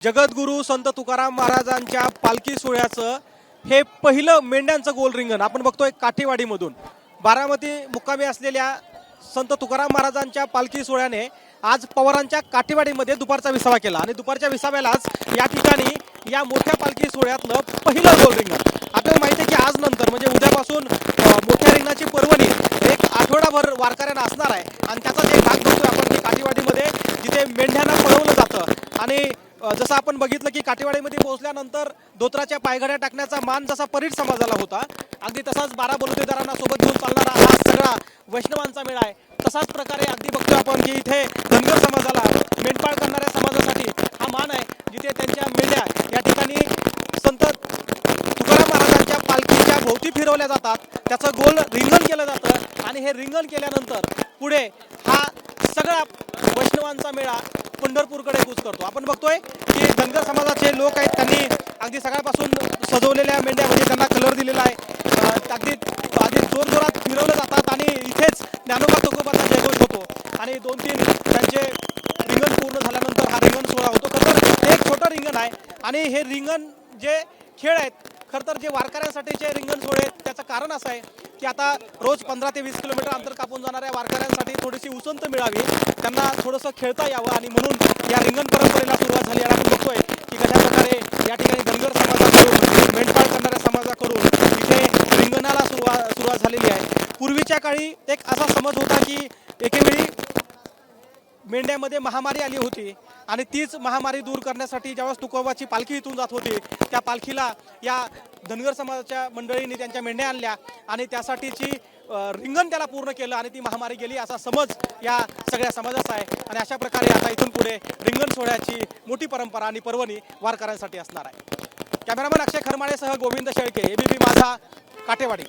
जगद्गुरू संत तुकाराम महाराजांच्या पालखी सोहळ्याचं हे पहिलं मेंढ्यांचं गोल रिंगण आपण बघतोय काठेवाडीमधून। बारामती मुक्कामी असलेल्या संत तुकाराम महाराजांच्या पालखी सोहळ्याने आज पवारांच्या काठेवाडीमध्ये दुपारचा विसावा केला आणि दुपारच्या विसाव्यालाच या ठिकाणी या मोठ्या पालखी सोहळ्यातलं पहिलं गोल रिंगण। आपल्याला माहिती आहे की आज नंतर म्हणजे उद्यापासून मोठ्या रिंगणाची पर्वणी एक आठवडाभर वारकऱ्यांना असणार आहे आणि त्याचाच एक भाग बघतोय आपण की काठेवाडीमध्ये जिथे मेंढ्यांना पळवलं जातं आणि जसं आपण बघितलं की काठेवाडीमध्ये पोहोचल्यानंतर धोत्राच्या पायघड्या टाकण्याचा मान जसा परीट समाजाला होता, अगदी तसाच 12 बलुतेदारांना सोबत घेऊन चालणारा हा सगळा वैष्णवांचा मेळा आहे। तसाच प्रकारे अगदी बघतोय आपण की इथे धनगर समाजाला मेंढपाळ करणाऱ्या समाजासाठी हा मान आहे, जिथे त्यांच्या मेंढ्या या ठिकाणी संत तुकाराम महाराजांच्या पालखीच्या भोवती फिरवल्या जातात, त्याचं गोल रिंगण केलं जातं आणि हे रिंगण केल्यानंतर पुढे हा सगळा वैष्णवांचा मेळा पंढरपूरकडे कूच करतो। आपण बघतोय की धनगर समाजाचे लोक आहेत, त्यांनी अगदी सकाळपासून सजवलेल्या मेंढ्या म्हणजे त्यांना कलर दिलेला आहे, अगदी जोरजोरात फिरवलं जातात आणि इथेच ज्ञानोबा तुकोबाचा जयघोष होतो आणि 2-3 त्यांचे रिंगण पूर्ण झाल्यानंतर हा रिंगण सोहळा होतो। खरं तर एक छोटं रिंगण आहे आणि हे रिंगण जे खेळ आहेत, खरं तर जे वारकऱ्यांसाठीचे रिंगण सोहळे त्याचं कारण असं आहे की आता रोज 15 ते 20 किलोमीटर अंतर कापून जाणाऱ्या वारकऱ्यांसाठी थोडीशी उसंत मिळावी, त्यांना थोडंसं खेळता यावं आणि म्हणून या रिंगण परंपरेला सुरुवात झाली आहे। आपण बघतोय की कशा प्रकारे या ठिकाणी धनगर समाजाकडून मेंढपाळ करणाऱ्या समाजाकडून इथे रिंगणाला सुरुवात झालेली आहे। पूर्वीच्या काळी एक असा समज होता की एकेवेळी मेंढ्यामध्ये महामारी आली होती आणि तीच महामारी दूर करण्यासाठी ज्यावेळेस तुकोबाची पालखी इथून जात होती, त्या पालखीला या धनगर समाजाच्या मंडळींनी त्यांच्या मेंढ्या आणल्या आणि त्यासाठीची रिंगण त्याला पूर्ण केलं आणि ती महामारी गेली असा समज या सगळ्या समाजाचा आहे आणि अशा प्रकारे आता इथून पुढे रिंगण सोहळ्याची मोठी परंपरा आणि पर्वणी वारकऱ्यांसाठी असणार आहे। कॅमेरामन अक्षय खरमाळेसह गोविंद शेळके, एबीपी माझा, काठेवाडी।